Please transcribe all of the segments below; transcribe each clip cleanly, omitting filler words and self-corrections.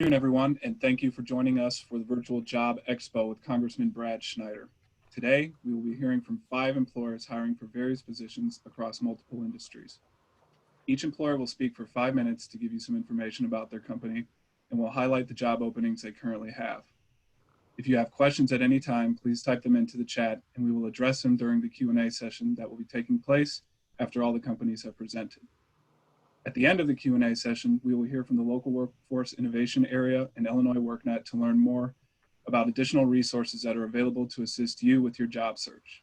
Good afternoon, everyone, and thank you for joining us for the virtual job expo with Congressman Schneider. Today, we will be hearing from 5 employers hiring for various positions across multiple industries. Each employer will speak for 5 minutes to give you some information about their company and will highlight the job openings they currently have. If you have questions at any time, please type them into the chat and we will address them during the Q&A session that will be taking place after all the companies have presented. At the end of the Q&A session, we will hear from the local workforce innovation area and Illinois workNet to learn more about additional resources that are available to assist you with your job search.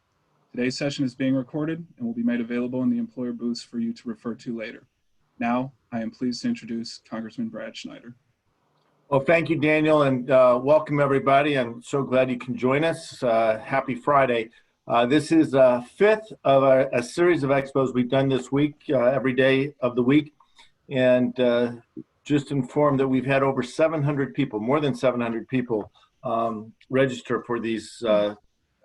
Today's session is being recorded and will be made available in the employer booths for you to refer to later. Now, I am pleased to introduce Congressman Schneider. Well, thank you, Daniel, and welcome everybody. I'm so glad you can join us. Happy Friday. This is the 5th of a series of expos we've done this week, every day of the week. And just informed that we've had over 700 people, more than 700 people register for these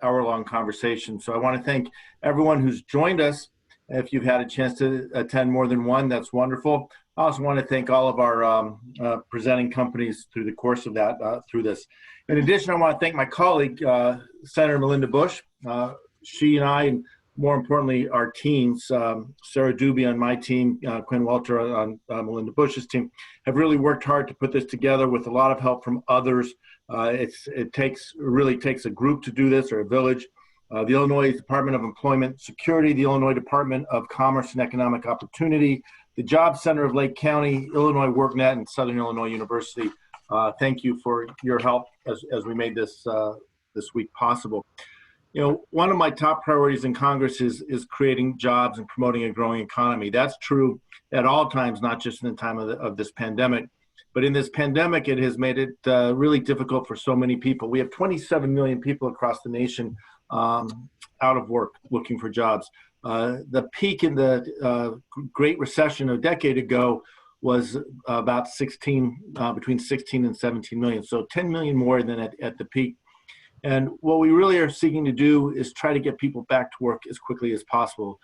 hour-long conversations. So I want to thank everyone who's joined us. If you've had a chance to attend more than one, that's wonderful. I also want to thank all of our presenting companies through the course of that, through this. In addition, I want to thank my colleague, Senator Melinda Bush. She and I, and more importantly, our teams, Sarah Doobie on my team, Quinn Welter on Melinda Bush's team, have really worked hard to put this together with a lot of help from others. It really takes a group to do this, or a village. The Illinois Department of Employment Security, the Illinois Department of Commerce and Economic Opportunity, the Job Center of Lake County, Illinois workNet, and Southern Illinois University. Thank you for your help as we made this week possible. You know, one of my top priorities in Congress is creating jobs and promoting a growing economy. That's true at all times, not just in the time of this pandemic. But in this pandemic, it has made it really difficult for so many people. We have 27 million people across the nation out of work looking for jobs. The peak in the Great Recession a decade ago was about between 16 and 17 million. So 10 million more than at the peak. And what we really are seeking to do is try to get people back to work as quickly as possible,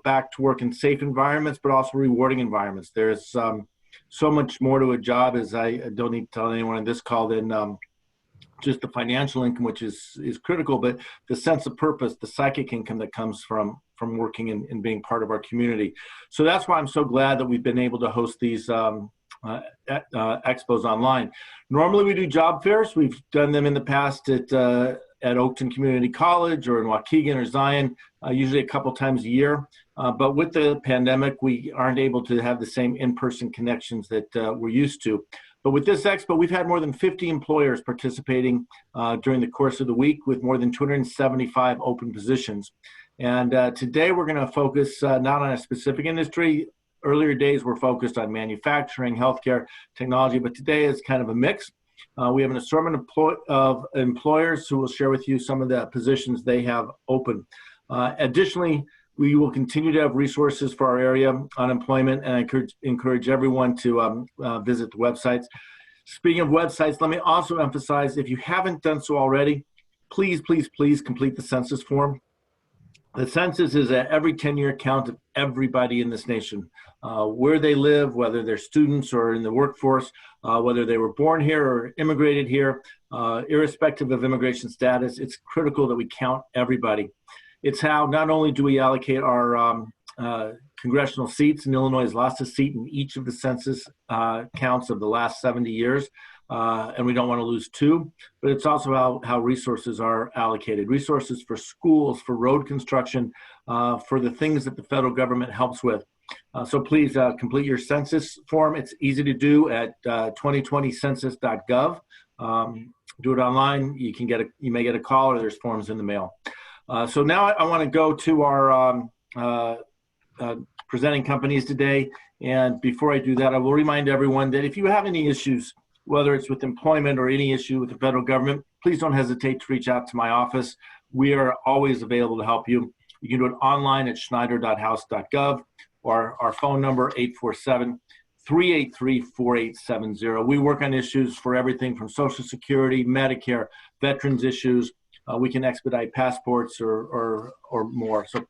back to work in safe environments, but also rewarding environments. There's so much more to a job, as I don't need to tell anyone on this call, than just the financial income, which is critical, but the sense of purpose, the psychic income that comes from working and being part of our community. So that's why I'm so glad that we've been able to host these expos online. Normally we do job fairs. We've done them in the past at Oakton Community College or in Waukegan or Zion, usually a couple times a year. But with the pandemic, we aren't able to have the same in-person connections that we're used to. But with this expo, we've had more than 50 employers participating during the course of the week with more than 275 open positions. And today we're going to focus not on a specific industry. Earlier days were focused on manufacturing, healthcare, technology, but today is kind of a mix. We have an assortment of employers who will share with you some of the positions they have open. Additionally, we will continue to have resources for our area on employment, and I encourage everyone to visit the websites. Speaking of websites, let me also emphasize, if you haven't done so already, please, please, please complete the census form. The census is an every 10-year count of everybody in this nation, where they live, whether they're students or in the workforce, whether they were born here or immigrated here, irrespective of immigration status. It's critical that we count everybody. It's how not only do we allocate our congressional seats, and Illinois has lost a seat in each of the census counts of the last 70 years, and we don't want to lose 2, but it's also how resources are allocated. Resources for schools, for road construction, for the things that the federal government helps with. So please complete your census form. It's easy to do at 2020census.gov. Do it online. You may get a call, or there's forms in the mail. So now I want to go to our presenting companies today. And before I do that, I will remind everyone that if you have any issues, whether it's with employment or any issue with the federal government, please don't hesitate to reach out to my office. We are always available to help you. You can do it online at schneider.house.gov, or our phone number, 847-383-4870. We work on issues for everything from Social Security, Medicare, veterans issues. We can expedite passports or more. So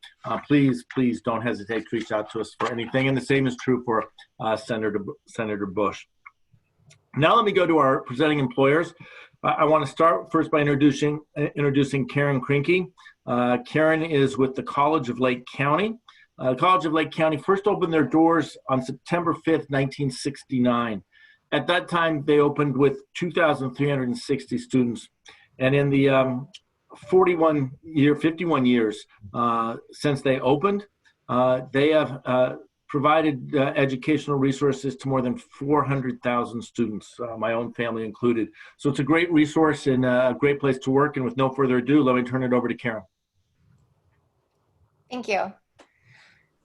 please don't hesitate to reach out to us for anything. And the same is true for Senator Bush. Now let me go to our presenting employers. I want to start first by introducing Karen Krinke. Karen is with the College of Lake County. College of Lake County first opened their doors on September 5th, 1969. At that time, they opened with 2,360 students. And in the 51 years since they opened, they have provided educational resources to more than 400,000 students, my own family included. So it's a great resource and a great place to work. And with no further ado, let me turn it over to Karen. Thank you.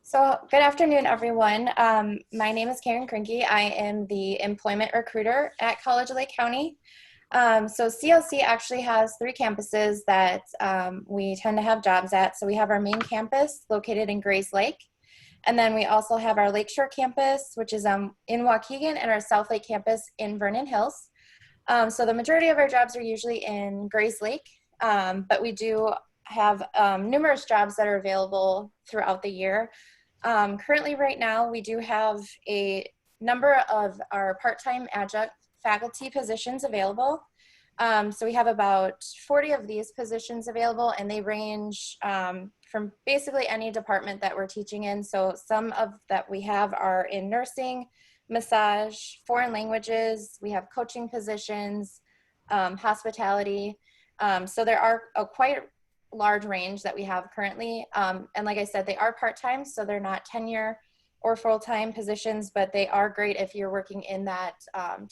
So good afternoon, everyone. My name is Karen Krinke. I am the employment recruiter at College of Lake County. So CLC actually has 3 campuses that we tend to have jobs at. So we have our main campus located in Grays Lake. And then we also have our Lakeshore campus, which is in Waukegan, and our South Lake campus in Vernon Hills. So the majority of our jobs are usually in Grays Lake, but we do have numerous jobs that are available throughout the year. Currently right now, we do have a number of our part-time adjunct faculty positions available. So we have about 40 of these positions available, and they range from basically any department that we're teaching in. So some of that we have are in nursing, massage, foreign languages, we have coaching positions, hospitality. So there are a quite large range that we have currently. And like I said, they are part-time, so they're not tenure or full-time positions, but they are great if you're working in that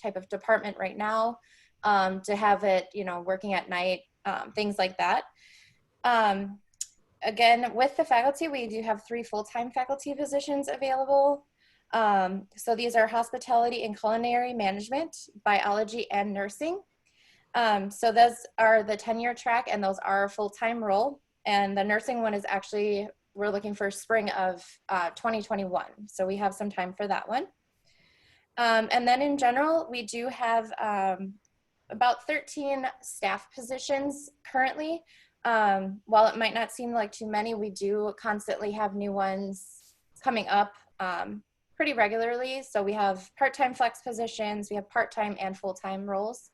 type of department right now, to have it, you know, working at night, things like that. Again, with the faculty, we do have 3 full-time faculty positions available. So these are hospitality and culinary management, biology, and nursing. So those are the tenure track, and those are a full-time role. And the nursing one is actually, we're looking for spring of 2021. So we have some time for that one. And then in general, we do have about 13 staff positions currently. While it might not seem like too many, we do constantly have new ones coming up pretty regularly. So we have part-time flex positions, we have part-time and full-time roles.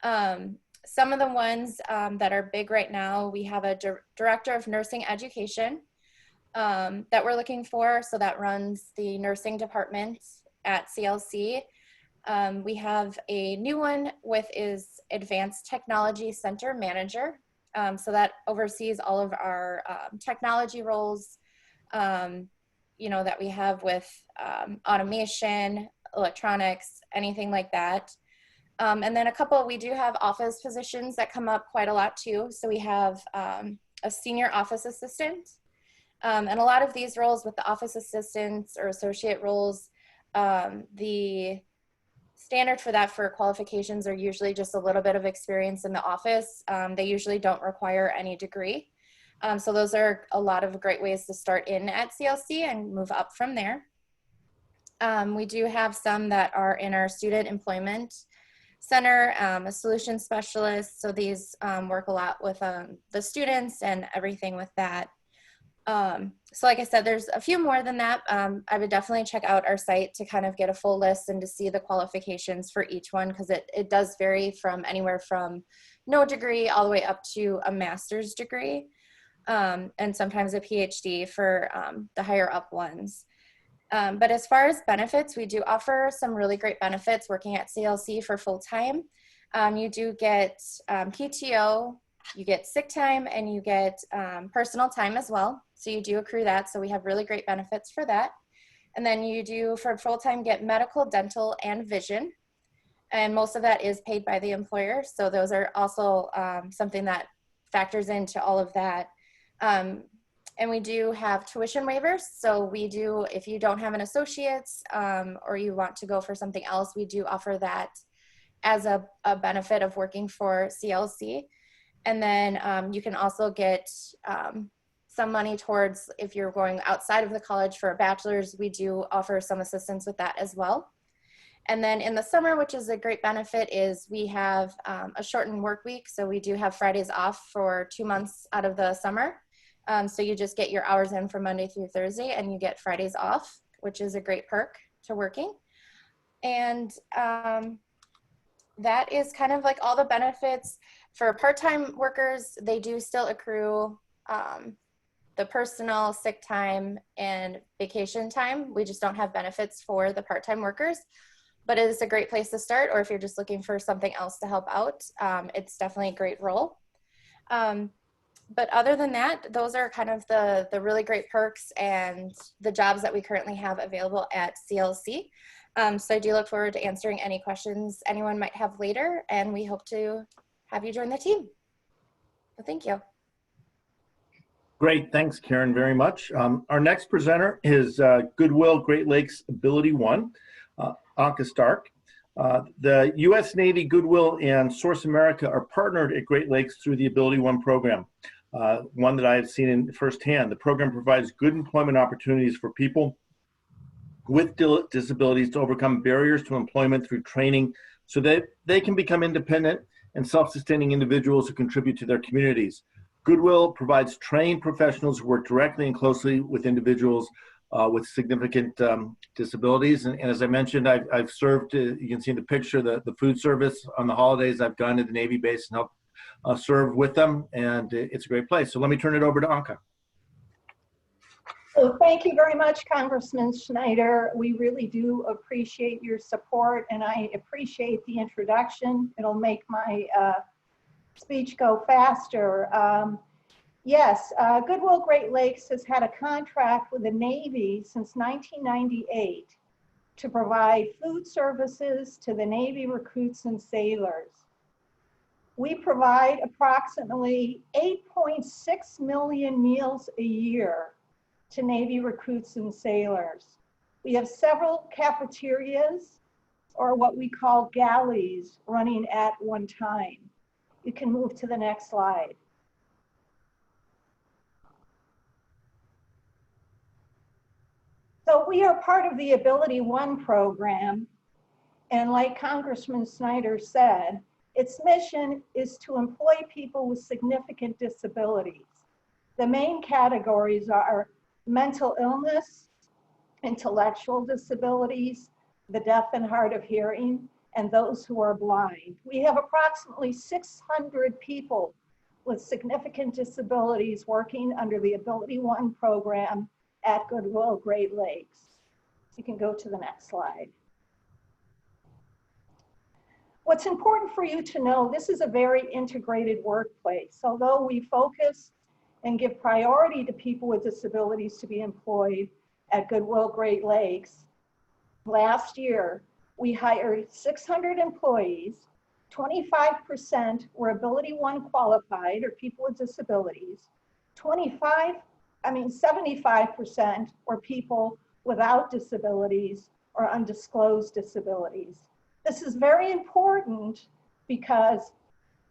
Some of the ones that are big right now, we have a director of nursing education that we're looking for. So that runs the nursing department at CLC. We have a new one with is advanced technology center manager. So that oversees all of our technology roles, you know, that we have with automation, electronics, anything like that. And then we do have office positions that come up quite a lot too. So we have a senior office assistant. And a lot of these roles with the office assistants or associate roles, the standard for that for qualifications are usually just a little bit of experience in the office. They usually don't require any degree. So those are a lot of great ways to start in at CLC and move up from there. We do have some that are in our student employment center, a solution specialist. So these work a lot with the students and everything with that. So like I said, there's a few more than that. I would definitely check out our site to kind of get a full list and to see the qualifications for each one, because it does vary from anywhere from no degree all the way up to a master's degree, and sometimes a PhD for the higher up ones. But as far as benefits, we do offer some really great benefits working at CLC for full-time. You do get PTO, you get sick time, and you get personal time as well. So you do accrue that. So we have really great benefits for that. And then you do, for full-time, get medical, dental, and vision. And most of that is paid by the employer. So those are also something that factors into all of that. And we do have tuition waivers. So we do, if you don't have an associate's or you want to go for something else, we do offer that as a benefit of working for CLC. And then you can also get some money towards, if you're going outside of the college for a bachelor's, we do offer some assistance with that as well. And then in the summer, which is a great benefit, is we have a shortened work week. So we do have Fridays off for 2 months out of the summer. So you just get your hours in from Monday through Thursday, and you get Fridays off, which is a great perk to working. And That is kind of like all the benefits. For part-time workers, they do still accrue the personal, sick time, and vacation time. We just don't have benefits for the part-time workers, but it is a great place to start, or if you're just looking for something else to help out, it's definitely a great role. But other than that, those are kind of the really great perks and the jobs that we currently have available at CLC. So I do look forward to answering any questions anyone might have later, and we hope to have you join the team. Well, thank you. Great, thanks, Karen, very much. Our next presenter is Goodwill Great Lakes Ability One, Anka Stark. The U.S. Navy, Goodwill, and Source America are partnered at Great Lakes through the Ability One program, one that I have seen in firsthand. The program provides good employment opportunities for people with disabilities to overcome barriers to employment through training so that they can become independent and self-sustaining individuals who contribute to their communities. Goodwill provides trained professionals who work directly and closely with individuals with significant disabilities. And as I mentioned, I've served, you can see in the picture, the food service on the holidays. I've gone to the Navy base and helped serve with them, and it's a great place. So let me turn it over to Anka. So thank you very much, Congressman Schneider. We really do appreciate your support, and I appreciate the introduction. It'll make my speech go faster. Yes, Goodwill Great Lakes has had a contract with the Navy since 1998 to provide food services to the Navy recruits and sailors. We provide approximately 8.6 million meals a year to Navy recruits and sailors. We have several cafeterias, or what we call galleys, running at one time. You can move to the next slide. So we are part of the Ability One program, and like Congressman Schneider said, its mission is to employ people with significant disabilities. The main categories are mental illness, intellectual disabilities, the deaf and hard of hearing, and those who are blind. We have approximately 600 people with significant disabilities working under the Ability One program at Goodwill Great Lakes. You can go to the next slide. What's important for you to know, this is a very integrated workplace. Although we focus and give priority to people with disabilities to be employed at Goodwill Great Lakes, last year we hired 600 employees, 25% were Ability One qualified or people with disabilities, 75% were people without disabilities or undisclosed disabilities. This is very important because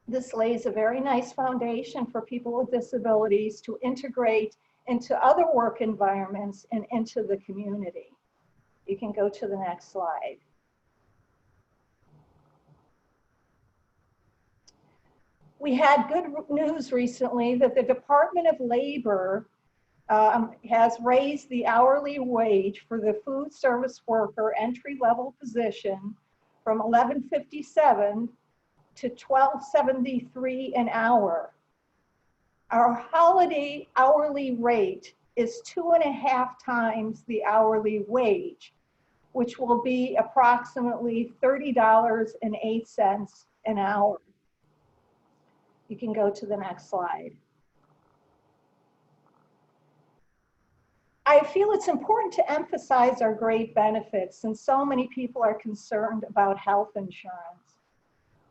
this lays a very nice foundation for people with disabilities to integrate into other work environments and into the community. You can go to the next slide. We had good news recently that the Department of Labor has raised the hourly wage for the food service worker entry-level position from $11.57 to $12.73 an hour. Our holiday hourly rate is 2.5 times the hourly wage, which will be approximately $30.08 an hour. You can go to the next slide. I feel it's important to emphasize our great benefits since so many people are concerned about health insurance.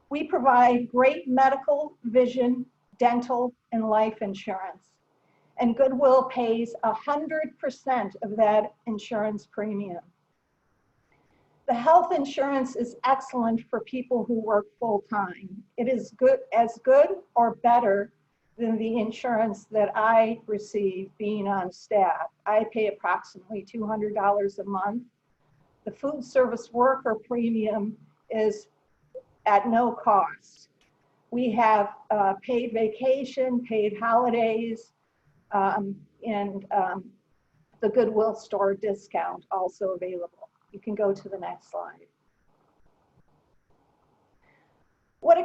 We provide great medical, vision, dental, and life insurance, and Goodwill pays 100% of that insurance premium. The health insurance is excellent for people who work full-time. It is as good or better than the insurance that I receive being on staff. I pay approximately $200 a month. The food service worker premium is at no cost. We have paid vacation, paid holidays, and the Goodwill store discount also available. You can go to the next slide.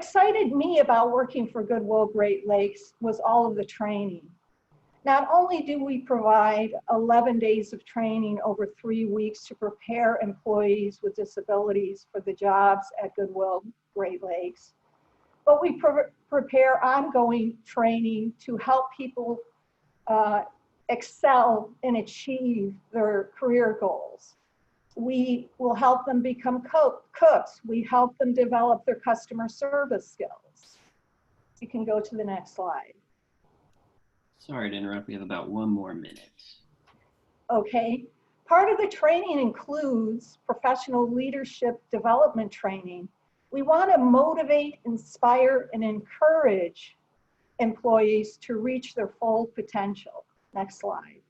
excited me about working for Goodwill Great Lakes was all of the training. Not only do we provide 11 days of training over 3 weeks to prepare employees with disabilities for the jobs at Goodwill Great Lakes, but we prepare ongoing training to help people excel and achieve their career goals. We will help them become cooks. We help them develop their customer service skills. You can go to the next slide. Sorry to interrupt, we have about 1 more minute. Okay, part of the training includes professional leadership development training. We want to motivate, inspire, and encourage employees to reach their full potential. Next slide.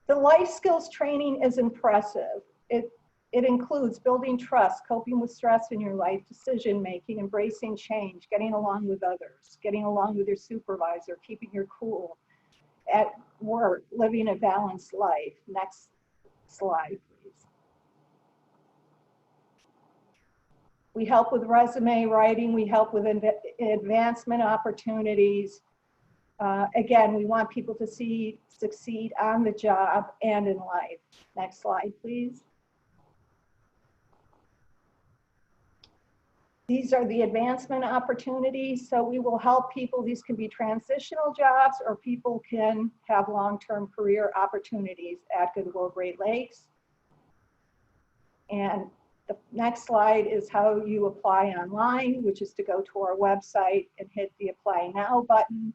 The life skills training is impressive. It includes building trust, coping with stress in your life, decision-making, embracing change, getting along with others, getting along with your supervisor, keeping your cool at work, living a balanced life. Next slide, please. We help with resume writing. We help with advancement opportunities. Again, we want people to succeed on the job and in life. Next slide, please. These are the advancement opportunities. So we will help people. These can be transitional jobs, or people can have long-term career opportunities at Goodwill Great Lakes. And the next slide is how you apply online, which is to go to our website and hit the Apply Now button.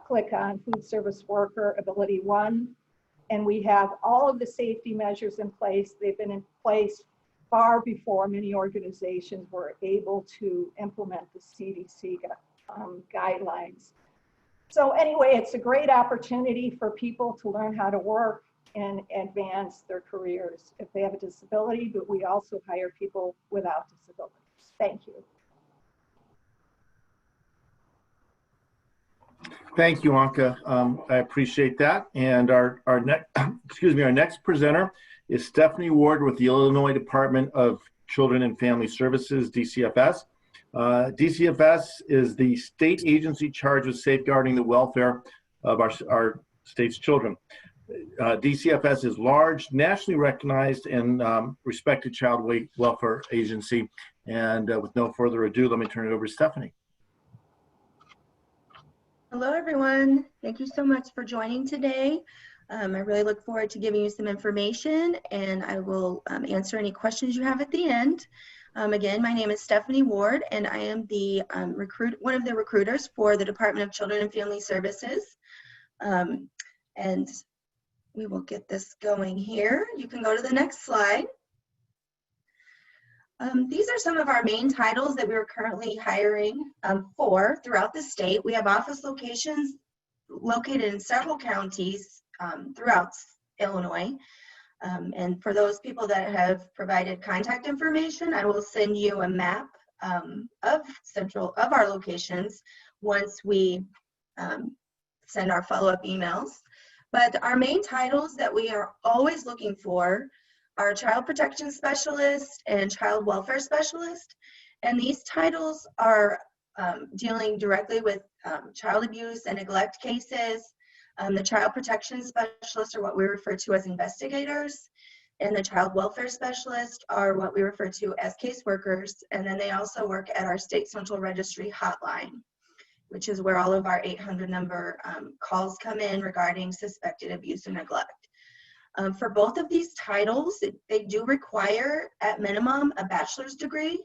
Click on Food Service Worker Ability 1. And we have all of the safety measures in place. They've been in place far before many organizations were able to implement the CDC guidelines. So anyway, it's a great opportunity for people to learn how to work and advance their careers if they have a disability, but we also hire people without disabilities. Thank you. Thank you, Anka. I appreciate that. And our next presenter is Stephanie Ward with the Illinois Department of Children and Family Services, DCFS. DCFS is the state agency charged with safeguarding the welfare of our state's children. DCFS is large, nationally recognized and respected child welfare agency. And with no further ado, let me turn it over to Stephanie. Hello, everyone. Thank you so much for joining today. I really look forward to giving you some information, and I will answer any questions you have at the end. Again, my name is Stephanie Ward, and I am the one of the recruiters for the Department of Children and Family Services. And we will get this going here. You can go to the next slide. These are some of our main titles that we are currently hiring for throughout the state. We have office locations located in several counties throughout Illinois. And for those people that have provided contact information, I will send you a map of our locations once we send our follow-up emails. But our main titles that we are always looking for are Child Protection Specialist and Child Welfare Specialist. And these titles are dealing directly with child abuse and neglect cases. The Child Protection Specialists are what we refer to as investigators, and the Child Welfare Specialists are what we refer to as caseworkers. And then they also work at our State Central Registry hotline, which is where all of our 800 number calls come in regarding suspected abuse and neglect. For both of these titles, they do require, at minimum, a bachelor's degree,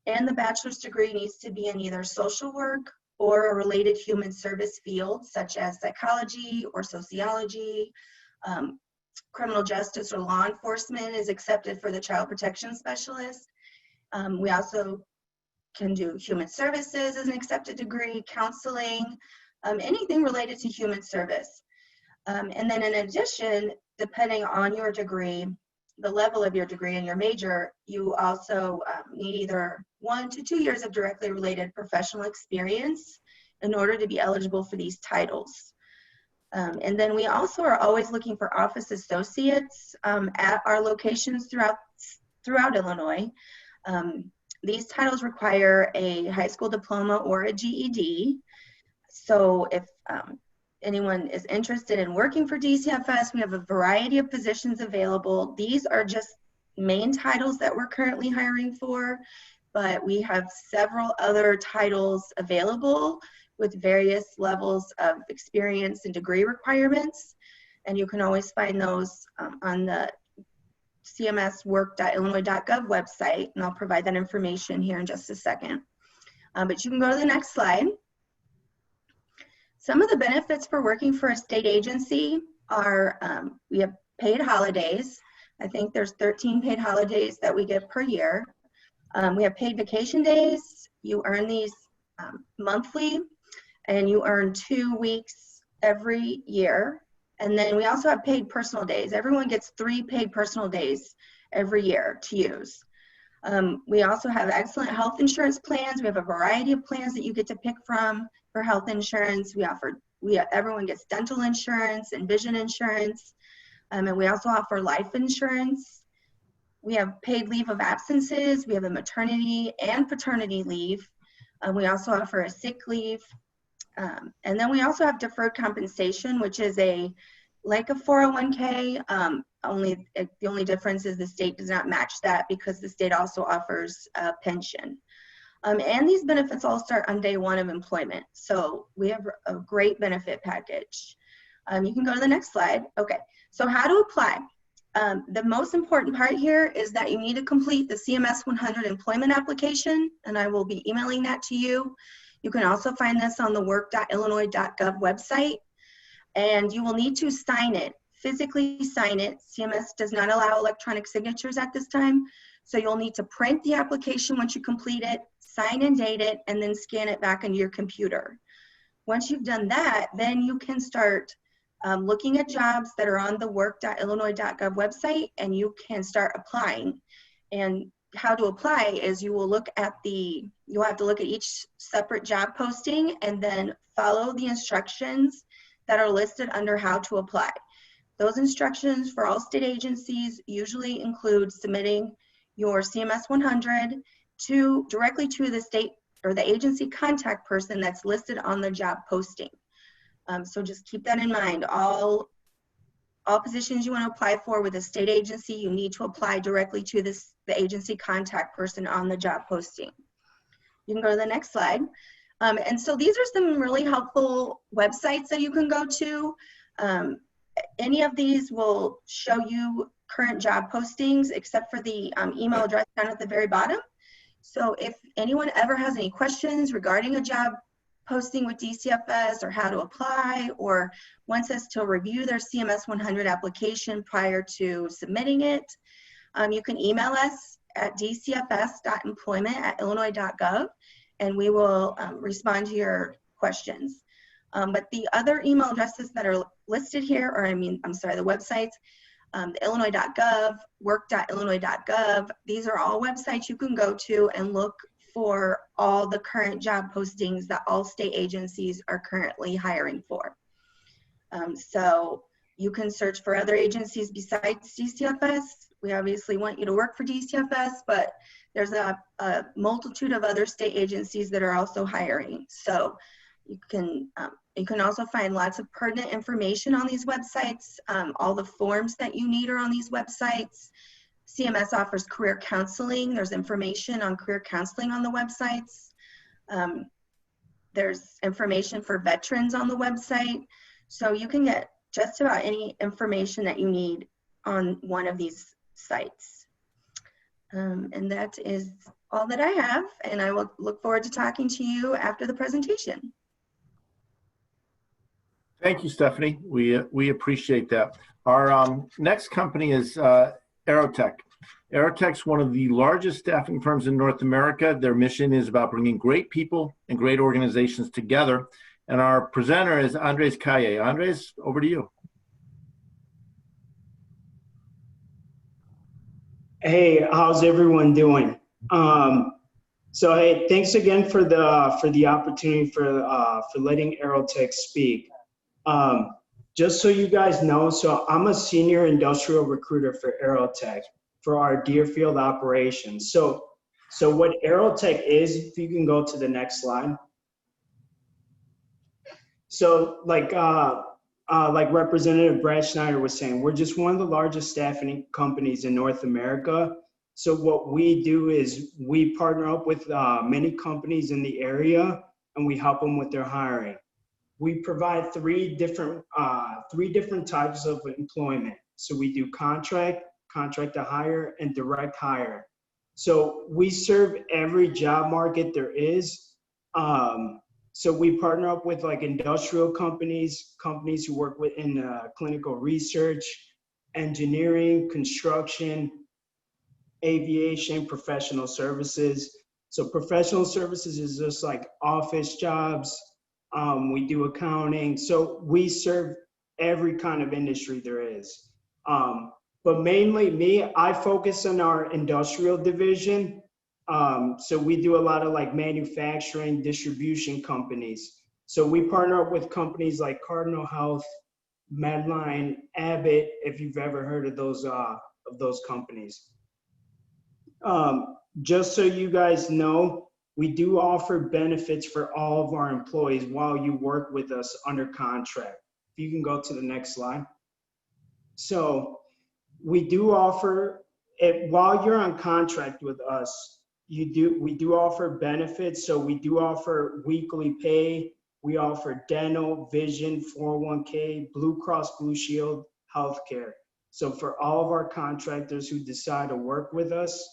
and the bachelor's degree needs to be in either social work or a related human service field, such as psychology or sociology. Criminal justice or law enforcement is accepted for the Child Protection Specialist. We also can do human services as an accepted degree, counseling, anything related to human service. And then in addition, depending on your degree, the level of your degree and your major, you also need either 1 to 2 years of directly related professional experience in order to be eligible for these titles. And then we also are always looking for office associates at our locations throughout throughout Illinois. These titles require a high school diploma or a GED. So if anyone is interested in working for DCFS, we have a variety of positions available. These are just main titles that we're currently hiring for, but we have several other titles available with various levels of experience and degree requirements. And you can always find those on the cmswork.illinois.gov website, and I'll provide that information here in just a second. But you can go to the next slide. Some of the benefits for working for a state agency are we have paid holidays. I think there's 13 paid holidays that we get per year. We have paid vacation days. You earn these monthly, and you earn 2 weeks every year. And then we also have paid personal days. Everyone gets 3 paid personal days every year to use. We also have excellent health insurance plans. We have a variety of plans that you get to pick from for health insurance. Everyone gets dental insurance and vision insurance. And we also offer life insurance. We have paid leave of absences. We have a maternity and paternity leave. We also offer a sick leave. And then we also have deferred compensation, which is like a 401k. The only difference is the state does not match that because the state also offers a pension. And these benefits all start on day 1 of employment. So we have a great benefit package. You can go to the next slide. Okay, so how to apply. The most important part here is that you need to complete the CMS 100 employment application, and I will be emailing that to you. You can also find this on the work.illinois.gov website, and you will need to sign it, physically sign it. CMS does not allow electronic signatures at this time, so you'll need to print the application once you complete it, sign and date it, and then scan it back into your computer. Once you've done that, then you can start looking at jobs that are on the work.illinois.gov website, and you can start applying. And how to apply is you'll have to look at each separate job posting and then follow the instructions that are listed under how to apply. Those instructions for all state agencies usually include submitting your CMS 100 directly to the state or the agency contact person that's listed on the job posting. So just keep that in mind. All positions you want to apply for with a state agency, you need to apply directly to the agency contact person on the job posting. You can go to the next slide. And so these are some really helpful websites that you can go to. Any of these will show you current job postings except for the email address down at the very bottom. So if anyone ever has any questions regarding a job posting with DCFS or how to apply, or wants us to review their CMS 100 application prior to submitting it, you can email us at dcfs.employment@illinois.gov, and we will respond to your questions. But the other email addresses that are listed here, the websites, the illinois.gov, work.illinois.gov, these are all websites you can go to and look for all the current job postings that all state agencies are currently hiring for. So you can search for other agencies besides DCFS. We obviously want you to work for DCFS, but there's a multitude of other state agencies that are also hiring. So you can also find lots of pertinent information on these websites. All the forms that you need are on these websites. CMS offers career counseling. There's information on career counseling on the websites. There's information for veterans on the website. So you can get just about any information that you need on one of these sites. And that is all that I have, and I will look forward to talking to you after the presentation. Thank you, Stephanie. We appreciate that. Our next company is Aerotech. Aerotech's one of the largest staffing firms in North America. Their mission is about bringing great people and great organizations together. And our presenter is Andres Calle. Andres, over to you. Hey, how's everyone doing? So hey, thanks again for the opportunity for letting Aerotech speak. Just so you guys know, so I'm a senior industrial recruiter for Aerotech. for our Deerfield operations. So what Aerotech is, if you can go to the next slide. So like Representative Brad Schneider was saying, we're just one of the largest staffing companies in North America. So what we do is we partner up with many companies in the area and we help them with their hiring. We provide three different types of employment. So we do contract to hire, and direct hire. So we serve every job market there is. So we partner up with like industrial companies who work in clinical research, engineering, construction, aviation, professional services. So professional services is just like office jobs. We do accounting. So we serve every kind of industry there is. But mainly me, I focus on our industrial division. So we do a lot of like manufacturing, distribution companies. So we partner up with companies like Cardinal Health, Medline, Abbott, if you've ever heard of those companies. Just so you guys know, we do offer benefits for all of our employees while you work with us under contract. If you can go to the next slide. So we do offer it while you're on contract with us. We do offer benefits. So we do offer weekly pay. We offer dental, vision, 401k, Blue Cross Blue Shield, healthcare. So for all of our contractors who decide to work with us,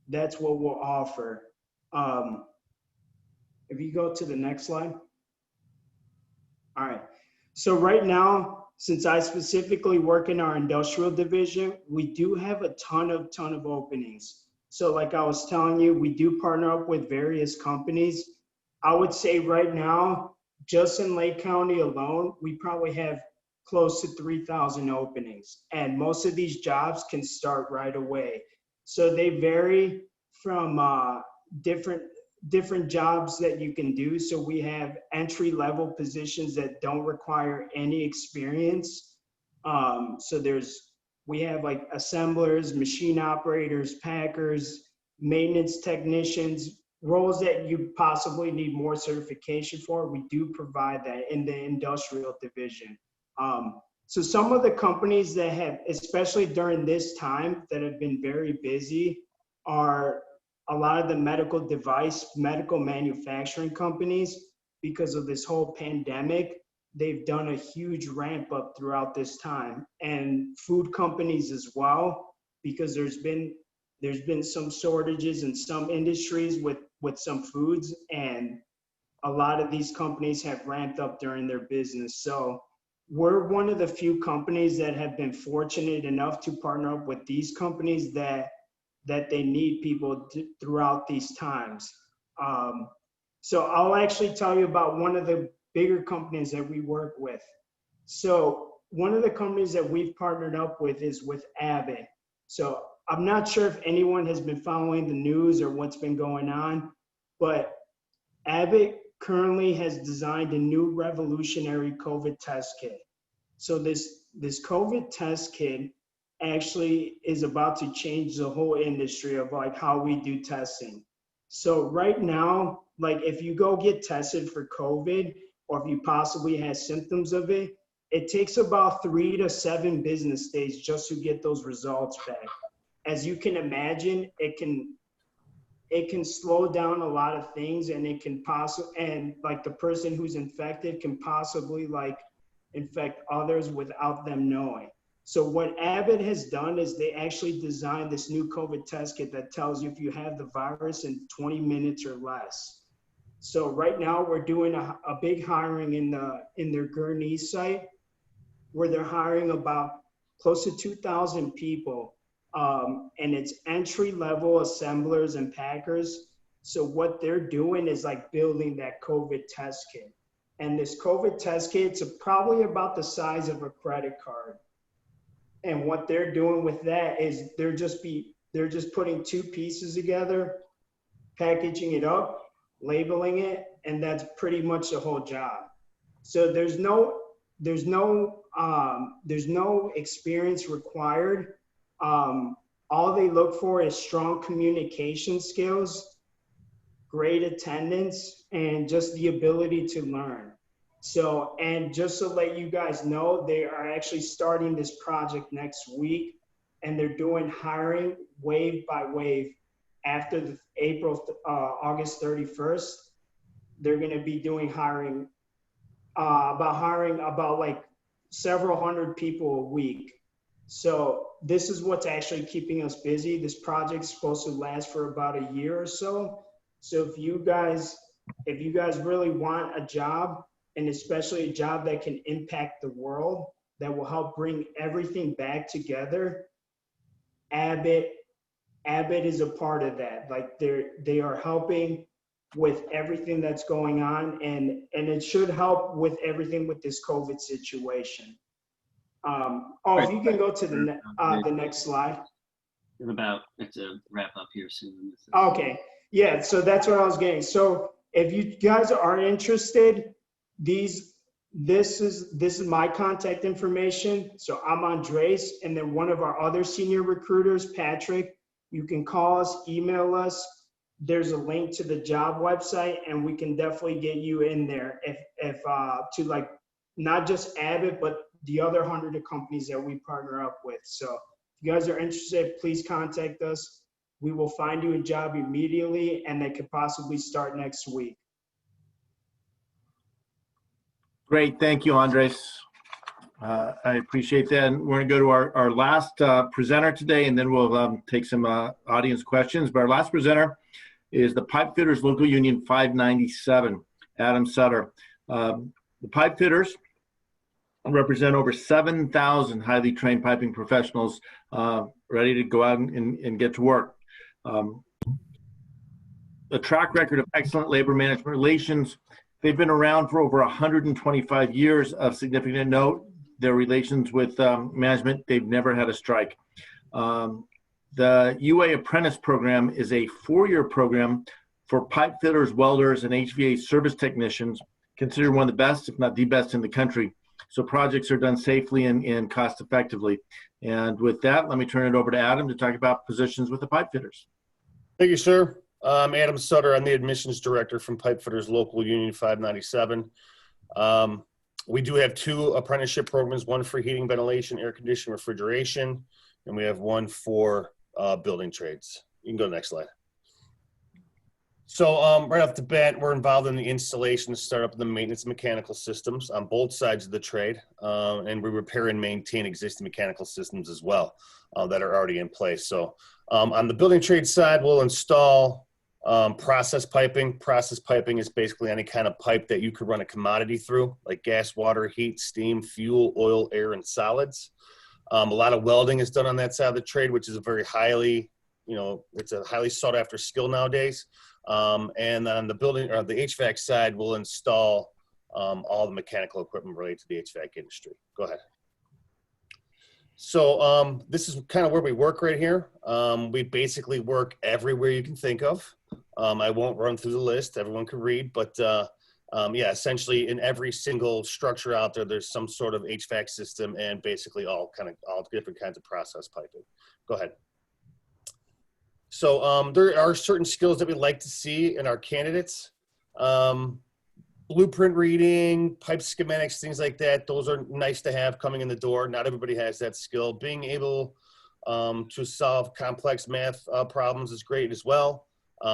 that's what we'll offer. If you go to the next slide. All right. So right now, since I specifically work in our industrial division, we do have a ton of openings. So like I was telling you, we do partner up with various companies. I would say right now, just in Lake County alone, we probably have close to 3,000 openings. And most of these jobs can start right away. So they vary from different jobs that you can do. So we have entry-level positions that don't require any experience. We have like assemblers, machine operators, packers, maintenance technicians, roles that you possibly need more certification for. We do provide that in the industrial division. So some of the companies that have, especially during this time, that have been very busy are a lot of the medical manufacturing companies. Because of this whole pandemic, they've done a huge ramp up throughout this time, and food companies as well, because there's been some shortages in some industries with some foods, and a lot of these companies have ramped up during their business. So we're one of the few companies that have been fortunate enough to partner up with these companies that they need people throughout these times. So I'll actually tell you about one of the bigger companies that we work with. So one of the companies that we've partnered up with is with Abbott. So I'm not sure if anyone has been following the news or what's been going on, but Abbott currently has designed a new revolutionary COVID test kit. So this COVID test kit actually is about to change the whole industry of like how we do testing. So right now, like if you go get tested for COVID, or if you possibly have symptoms of it, it takes about 3 to 7 business days just to get those results back. As you can imagine, it can slow down a lot of things, and it can and like the person who's infected can possibly like infect others without them knowing. So what Abbott has done is they actually designed this new COVID test kit that tells you if you have the virus in 20 minutes or less. So right now we're doing a big hiring in their Gurnee site, where they're hiring about close to 2,000 people. And it's entry-level assemblers and packers. So what they're doing is like building that COVID test kit. And this COVID test kit's probably about the size of a credit card. And what they're doing with that is they're just putting 2 pieces together, packaging it up, labeling it, and that's pretty much the whole job. So there's no experience required. all they look for is strong communication skills, great attendance, and just the ability to learn. So, and just to let you guys know, they are actually starting this project next week, and they're doing hiring wave by wave. After the August 31st, they're going to be doing hiring about like several hundred people a week. So this is what's actually keeping us busy. This project's supposed to last for about a year or so. So if you guys really want a job, and especially a job that can impact the world, that will help bring everything back together, Abbott is a part of that. Like they are helping with everything that's going on, and it should help with everything with this COVID situation. If you can go to the next slide. It's a wrap up here soon. Okay, yeah, so that's what I was getting. So if you guys are interested, this is my contact information. So I'm Andres, and then one of our other senior recruiters, Patrick. You can call us, email us. There's a link to the job website, and we can definitely get you in there if to like not just Abbott, but the other 100 of companies that we partner up with. So if you guys are interested, please contact us. We will find you a job immediately, and they could possibly start next week. Great, thank you, Andres. I appreciate that. And we're going to go to our last presenter today, and then we'll take some audience questions. But our last presenter is the Pipe Fitters Local Union 597, Adam Sutter. The pipe fitters represent over 7,000 highly trained piping professionals ready to go out and get to work. A track record of excellent labor management relations. They've been around for over 125 years. Of significant note, their relations with management, they've never had a strike. The UA Apprentice Program is a 4-year program for pipe fitters, welders, and HVAC service technicians, considered one of the best, if not the best in the country. So projects are done safely and cost effectively. And with that, let me turn it over to Adam to talk about positions with the pipe fitters. Thank you, sir. I'm Adam Sutter. I'm the admissions director from Pipe Fitters Local Union 597. We do have 2 apprenticeship programs, one for heating, ventilation, air conditioning, refrigeration, and we have one for building trades. You can go to the next slide. So right off the bat, we're involved in the installation, startup, and the maintenance of mechanical systems on both sides of the trade, and we repair and maintain existing mechanical systems as well that are already in place. So on the building trade side, we'll install process piping. Process piping is basically any kind of pipe that you could run a commodity through, like gas, water, heat, steam, fuel, oil, air, and solids. A lot of welding is done on that side of the trade, which is a very highly, it's a highly sought after skill nowadays. And on the building or the HVAC side, we'll install all the mechanical equipment related to the HVAC industry. Go ahead. So this is kind of where we work right here. We basically work everywhere you can think of. I won't run through the list. Everyone can read, but yeah, essentially in every single structure out there, there's some sort of HVAC system and basically all different kinds of process piping. Go ahead. So there are certain skills that we like to see in our candidates. Blueprint reading, pipe schematics, things like that. Those are nice to have coming in the door. Not everybody has that skill. Being able to solve complex math problems is great as well.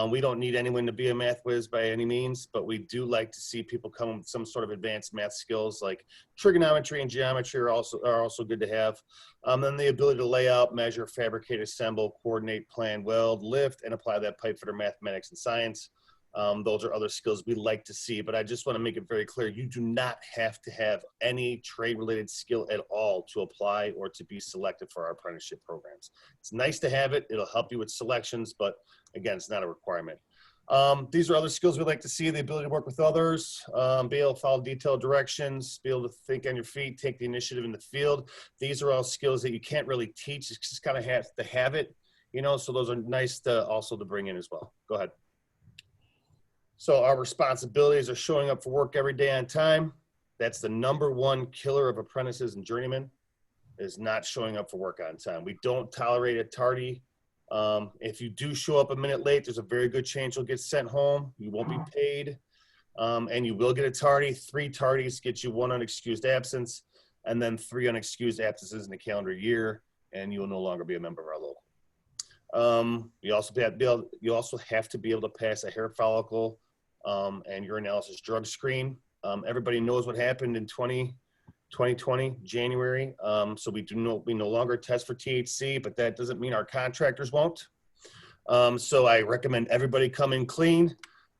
We don't need anyone to be a math whiz by any means, but we do like to see people come with some sort of advanced math skills like trigonometry and geometry are also good to have. Then the ability to lay out, measure, fabricate, assemble, coordinate, plan, weld, lift, and apply that pipe fitter mathematics and science. Those are other skills we like to see, but I just want to make it very clear, you do not have to have any trade-related skill at all to apply or to be selected for our apprenticeship programs. It's nice to have it. It'll help you with selections, but again, it's not a requirement. These are other skills we like to see: the ability to work with others, be able to follow detailed directions, be able to think on your feet, take the initiative in the field. These are all skills that you can't really teach. You just kind of have to have it, so those are nice to also to bring in as well. Go ahead. So our responsibilities are showing up for work every day on time. That's the #1 killer of apprentices and journeymen. is not showing up for work on time. We don't tolerate a tardy. If you do show up a minute late, there's a very good chance you'll get sent home. You won't be paid, and you will get a tardy. 3 tardies get you 1 unexcused absence, and then 3 unexcused absences in a calendar year, and you will no longer be a member of our local. You also have to be able to pass a hair follicle and urinalysis drug screen. Everybody knows what happened in 2020, January. So we no longer test for THC, but that doesn't mean our contractors won't. So I recommend everybody come in clean.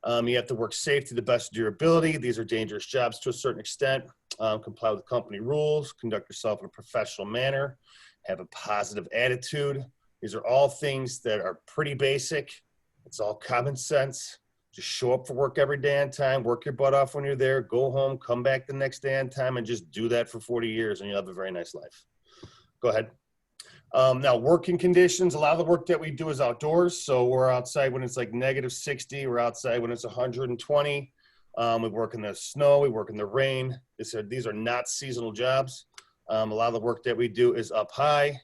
You have to work safe to the best of your ability. These are dangerous jobs to a certain extent. Comply with company rules, conduct yourself in a professional manner, have a positive attitude. These are all things that are pretty basic. It's all common sense. Just show up for work every day on time, work your butt off when you're there, go home, come back the next day on time, and just do that for 40 years, and you'll have a very nice life. Go ahead. Now, working conditions, a lot of the work that we do is outdoors. So we're outside when it's like -60. We're outside when it's 120. We work in the snow. We work in the rain. These are not seasonal jobs. A lot of the work that we do is up high.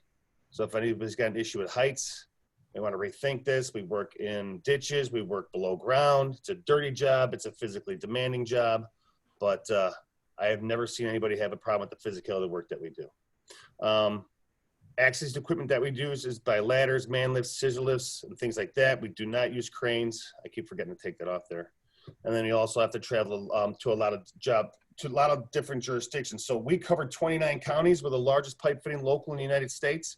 So if anybody's got an issue with heights, they want to rethink this. We work in ditches. We work below ground. It's a dirty job. It's a physically demanding job. But I have never seen anybody have a problem with the physicality of the work that we do. Access to equipment that we do is by ladders, man lifts, scissor lifts, and things like that. We do not use cranes. I keep forgetting to take that off there. And then you also have to travel to a lot of different jurisdictions. So we cover 29 counties. We're the largest pipe fitting local in the United States.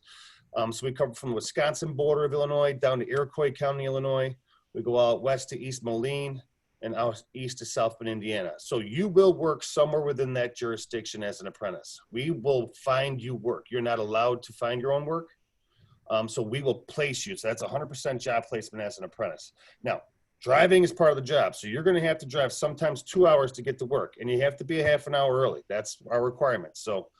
So we cover from the Wisconsin border of Illinois down to Iroquois County, Illinois. We go out west to East Moline and out east to South Bend, Indiana. So you will work somewhere within that jurisdiction as an apprentice. We will find you work. You're not allowed to find your own work. So we will place you. So that's 100% job placement as an apprentice. Now, driving is part of the job. So you're going to have to drive sometimes 2 hours to get to work, and you have to be a half an hour early. That's our requirement. So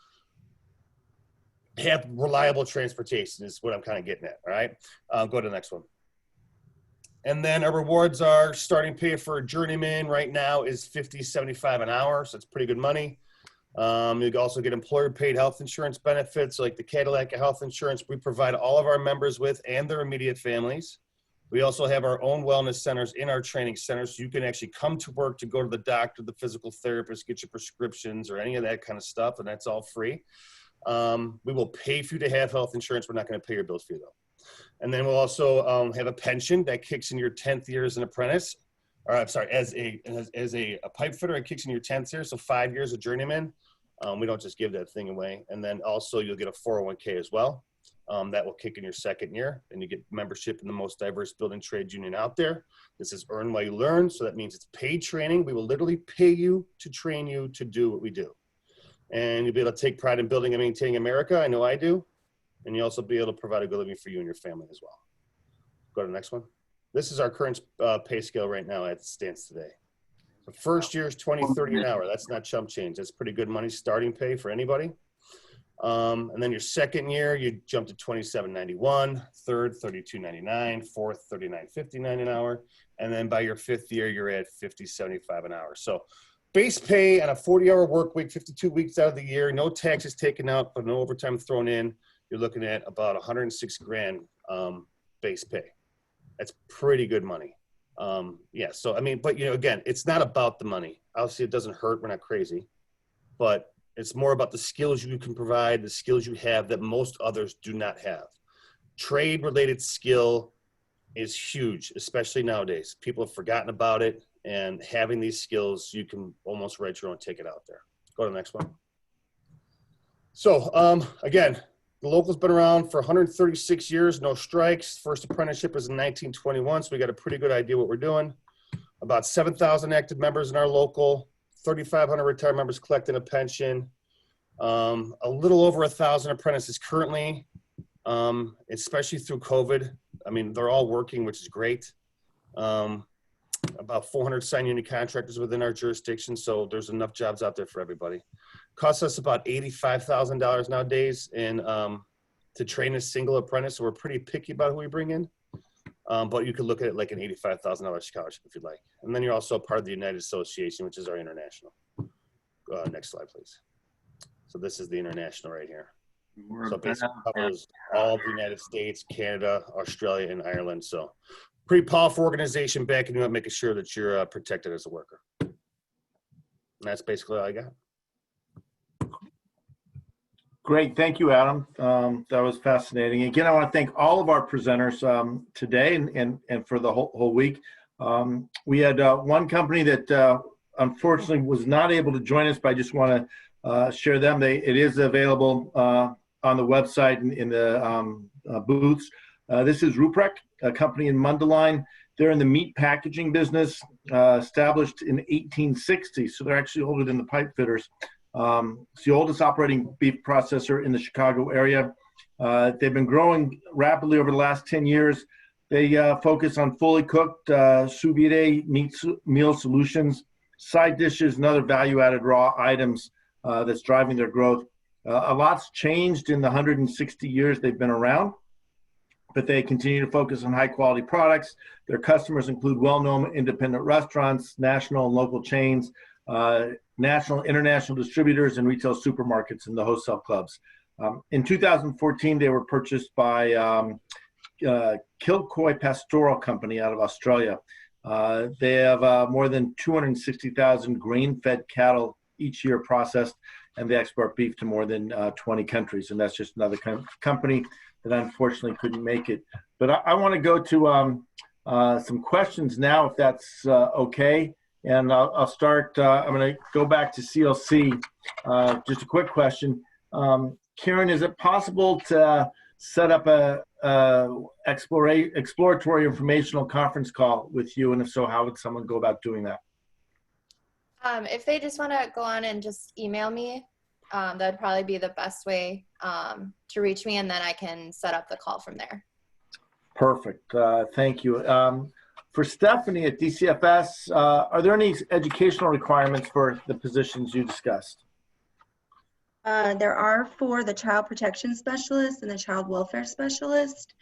have reliable transportation is what I'm kind of getting at. All right. Go to the next one. And then our rewards are starting pay for a journeyman right now is $50.75 an hour. So it's pretty good money. You also get employer paid health insurance benefits like the Cadillac health insurance we provide all of our members with and their immediate families. We also have our own wellness centers in our training centers. So you can actually come to work to go to the doctor, the physical therapist, get your prescriptions or any of that kind of stuff. And that's all free. We will pay for you to have health insurance. We're not going to pay your bills for you though. And then we'll also have a pension that kicks in your 10th year as an apprentice, or I'm sorry, as a pipe fitter, it kicks in your 10th year. So 5 years of journeyman. We don't just give that thing away. And then also you'll get a 401k as well. That will kick in your 2nd year, and you get membership in the most diverse building trade union out there. This is earn while you learn. So that means it's paid training. We will literally pay you to train you to do what we do. And you'll be able to take pride in building and maintaining America. I know I do. And you'll also be able to provide a good living for you and your family as well. Go to the next one. This is our current pay scale right now as it stands today. The first year is $20.30 an hour. That's not chump change. That's pretty good money starting pay for anybody. And then your 2nd year, you jump to $27.91, 3rd, $32.99, 4th, $39.59 an hour. And then by your 5th year, you're at $50.75 an hour. So base pay on a 40-hour work week, 52 weeks out of the year, no taxes taken out, but no overtime thrown in. You're looking at about 106 grand base pay. That's pretty good money. Yeah, so I mean, but you know, again, it's not about the money. Obviously, it doesn't hurt. We're not crazy, but it's more about the skills you can provide, the skills you have that most others do not have. Trade-related skill is huge, especially nowadays. People have forgotten about it, and having these skills, you can almost write your own ticket out there. Go to the next one. So again, the local's been around for 136 years, no strikes. First apprenticeship was in 1921, so we got a pretty good idea what we're doing. About 7,000 active members in our local, 3,500 retired members collecting a pension, a little over 1,000 apprentices currently, especially through COVID. I mean, they're all working, which is great. About 400 signed union contractors within our jurisdiction, so there's enough jobs out there for everybody. Costs us about $85,000 nowadays to train a single apprentice, so we're pretty picky about who we bring in. But you could look at it like an $85,000 scholarship if you'd like. And then you're also part of the United Association, which is our international. Next slide, please. So this is the international right here. So basically covers all of the United States, Canada, Australia, and Ireland. So pretty powerful organization backing you up, making sure that you're protected as a worker. And that's basically all I got. Great, thank you, Adam. That was fascinating. Again, I want to thank all of our presenters today and for the whole week. We had one company that unfortunately was not able to join us, but I just want to share them. It is available on the website in the booths. This is Ruprecht, a company in Mundelein. They're in the meat packaging business, established in 1860, so they're actually older than the pipe fitters. It's the oldest operating beef processor in the Chicago area. They've been growing rapidly over the last 10 years. They focus on fully cooked sous vide meal solutions, side dishes, and other value-added raw items that's driving their growth. A lot's changed in the 160 years they've been around, but they continue to focus on high-quality products. Their customers include well-known independent restaurants, national and local chains, national, international distributors, and retail supermarkets and the wholesale clubs. In 2014, they were purchased by Kilcoy Pastoral Company out of Australia. They have more than 260,000 grain-fed cattle each year processed, and they export beef to more than 20 countries. And that's just another company that unfortunately couldn't make it. But I want to go to some questions now, if that's okay. And I'll start, I'm going to go back to CLC. Just a quick question. Karen, is it possible to set up a exploratory informational conference call with you? And if so, how would someone go about doing that? If they just want to go on and just email me, that'd probably be the best way to reach me, and then I can set up the call from there. Perfect. Thank you. For Stephanie at DCFS, are there any educational requirements for the positions you discussed? There are for the child protection specialist and the child welfare specialist.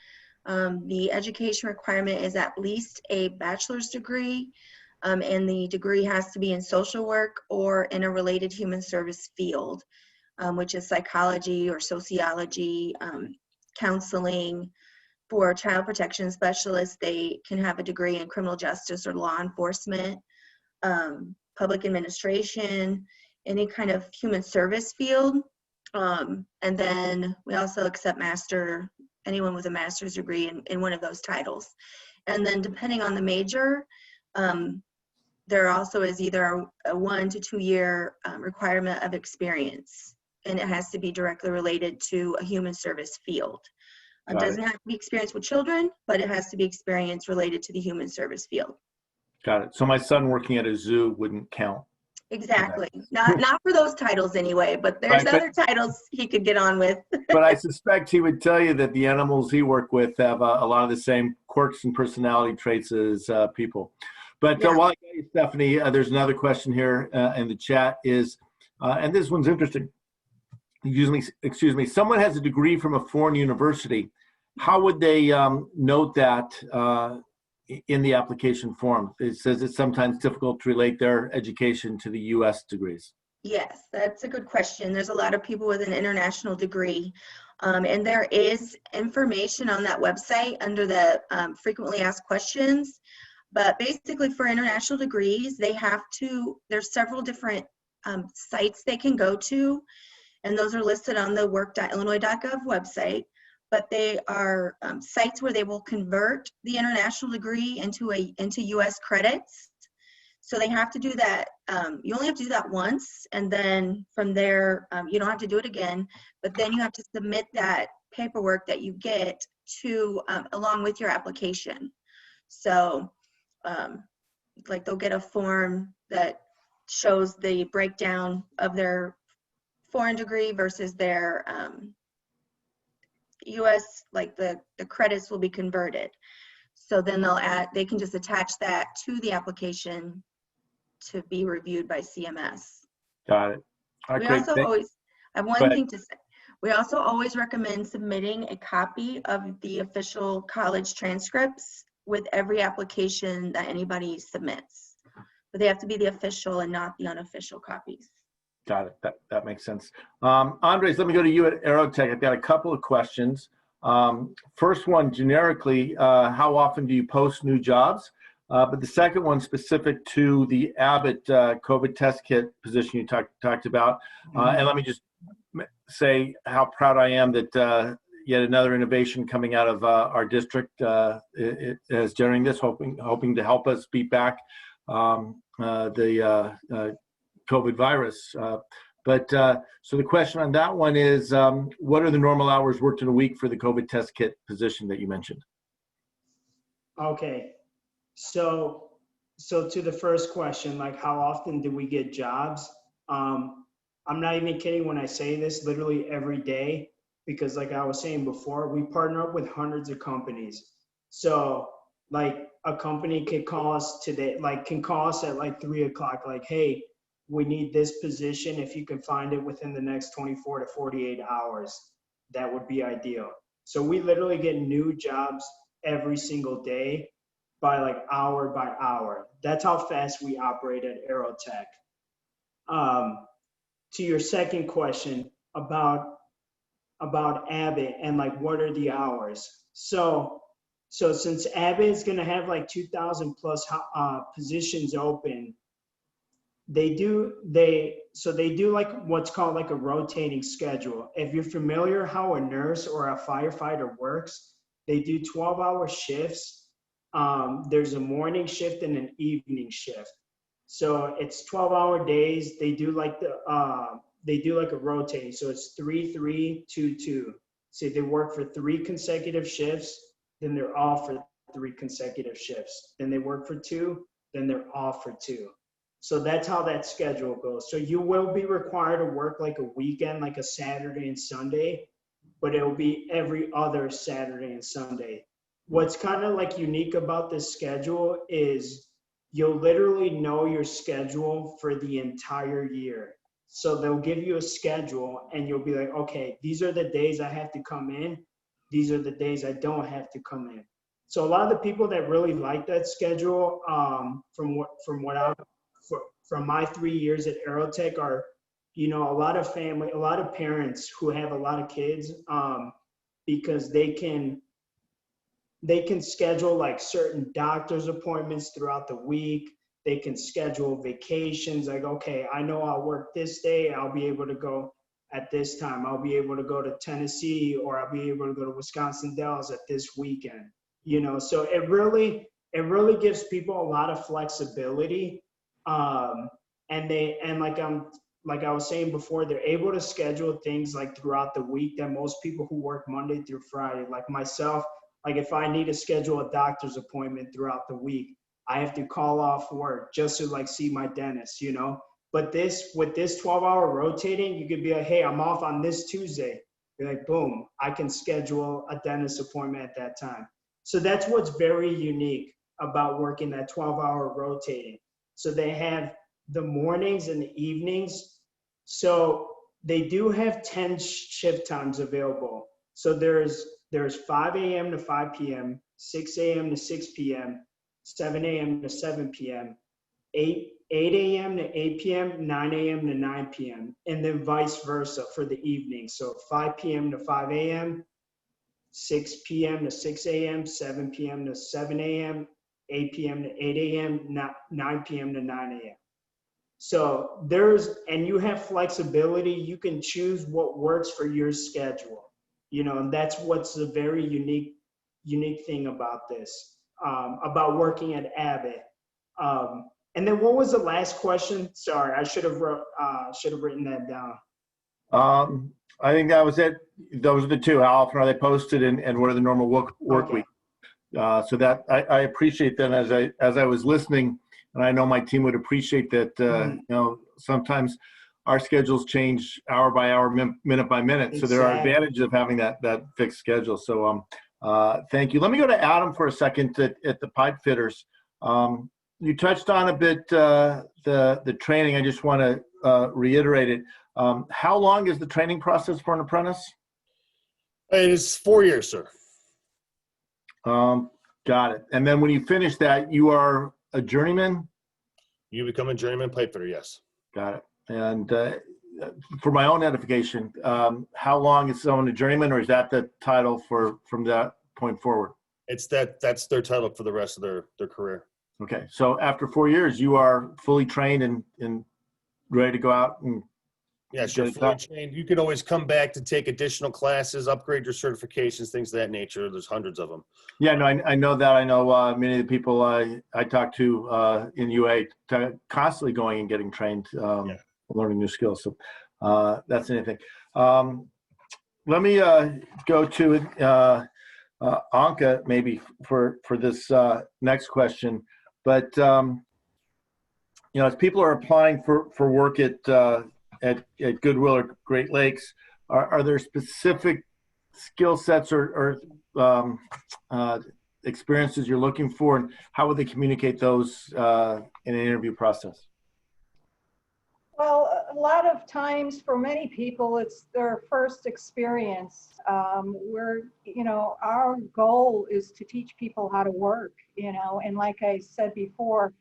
The education requirement is at least a bachelor's degree, and the degree has to be in social work or in a related human service field, which is psychology or sociology, counseling. For child protection specialists, they can have a degree in criminal justice or law enforcement, public administration, any kind of human service field. And then we also accept anyone with a master's degree in one of those titles. And then depending on the major, there also is either a 1 to 2 year requirement of experience, and it has to be directly related to a human service field. It doesn't have to be experience with children, but it has to be experience related to the human service field. Got it. So my son working at a zoo wouldn't count. Exactly. Not for those titles anyway, but there's other titles he could get on with. But I suspect he would tell you that the animals he worked with have a lot of the same quirks and personality traits as people. But Yeah. while I got you, Stephanie, there's another question here in the chat is, and this one's interesting. Excuse me, someone has a degree from a foreign university. How would they note that in the application form? It says it's sometimes difficult to relate their education to the U.S. degrees. Yes, that's a good question. There's a lot of people with an international degree, and there is information on that website under the frequently asked questions. But basically for international degrees, there's several different sites they can go to, and those are listed on the work.illinois.gov website. But they are sites where they will convert the international degree into U.S. credits. So they have to do that. You only have to do that once, and then from there, you don't have to do it again. But then you have to submit that paperwork that you get along with your application. So, like they'll get a form that shows the breakdown of their foreign degree versus their U.S., like the credits will be converted. So then they can just attach that to the application to be reviewed by CMS. Got it. We also always, I have one thing to say. We also always recommend submitting a copy of the official college transcripts with every application that anybody submits. But they have to be the official and not the unofficial copies. Got it. That makes sense. Andres, let me go to you at Aerotech. I've got a couple of questions. First one, generically, how often do you post new jobs? But the second one, specific to the Abbott COVID test kit position you talked about. And let me just say how proud I am that yet another innovation coming out of our district is during this, hoping to help us beat back the COVID virus. So the question on that one is, what are the normal hours worked in a week for the COVID test kit position that you mentioned? Okay, so to the first question, like how often do we get jobs? I'm not even kidding when I say this, literally every day, because like I was saying before, we partner up with hundreds of companies. So like a company could call us today, like can call us at like 3 o'clock, like, hey, we need this position. If you can find it within the next 24 to 48 hours, that would be ideal. So we literally get new jobs every single day by like hour by hour. That's how fast we operate at Aerotech. To your second question about Abbott and like what are the hours? So since Abbott is gonna have like 2,000 plus positions open, they do like what's called like a rotating schedule. If you're familiar how a nurse or a firefighter works, they do 12-hour shifts. There's a morning shift and an evening shift. So it's 12-hour days. They do like a rotating. So it's 3-3-2-2. So they work for 3 consecutive shifts, then they're off for 3 consecutive shifts. Then they work for 2, then they're off for 2. So that's how that schedule goes. So you will be required to work like a weekend, like a Saturday and Sunday, but it'll be every other Saturday and Sunday. What's kind of like unique about this schedule is you'll literally know your schedule for the entire year. So they'll give you a schedule and you'll be like, okay, these are the days I have to come in. These are the days I don't have to come in. So a lot of the people that really like that schedule, from my 3 years at Aerotech are, you know, a lot of parents who have a lot of kids, because they can schedule like certain doctor's appointments throughout the week. They can schedule vacations. Like, okay, I know I'll work this day. I'll be able to go at this time. I'll be able to go to Tennessee, or I'll be able to go to Wisconsin Dells at this weekend. You know, so it really gives people a lot of flexibility. And like I was saying before, they're able to schedule things like throughout the week that most people who work Monday through Friday, like myself, like if I need to schedule a doctor's appointment throughout the week, I have to call off work just to like see my dentist, you know? But with this 12-hour rotating, you could be like, hey, I'm off on this Tuesday. You're like, boom, I can schedule a dentist appointment at that time. So that's what's very unique about working that 12-hour rotating. So they have the mornings and the evenings. So they do have 10 shift times available. So there's 5 a.m. to 5 p.m., 6 a.m. to 6 p.m., 7 a.m. to 7 p.m., 8 a.m. to 8 p.m., 9 a.m. to 9 p.m., and then vice versa for the evening. So 5 p.m. to 5 a.m., 6 p.m. to 6 a.m., 7 p.m. to 7 a.m., 8 p.m. to 8 a.m., 9 p.m. to 9 a.m. So and you have flexibility. You can choose what works for your schedule, you know, and that's what's a very unique thing about this, about working at Abbott. And then what was the last question? Sorry, I should have written that down. I think that was it. Those are the two. How often are they posted, and what are the normal work week? So that I appreciate that as I was listening, and I know my team would appreciate that. You know, sometimes our schedules change hour by hour, minute by minute. So there are advantages of having that fixed schedule. So thank you. Let me go to Adam for a second at the pipe fitters. You touched on a bit the training. I just want to reiterate it. How long is the training process for an apprentice? It is 4 years, sir. Got it. And then when you finish that, you are a journeyman? You become a journeyman pipe fitter, yes. Got it. And for my own edification, how long is someone a journeyman, or is that the title from that point forward? That's their title for the rest of their career. Okay, so after 4 years, you are fully trained and ready to go out and Yes, you're fully trained. You can always come back to take additional classes, upgrade your certifications, things of that nature. There's hundreds of them. Yeah, no, I know that. I know many of the people I talk to in UA constantly going and getting trained, learning new skills. So that's anything. Let me go to Anka maybe for this next question. But as people are applying for work at Goodwill or Great Lakes, are there specific skill sets or experiences you're looking for, and how would they communicate those in an interview process? Well, a lot of times for many people, it's their first experience. Our goal is to teach people how to work, and like I said before,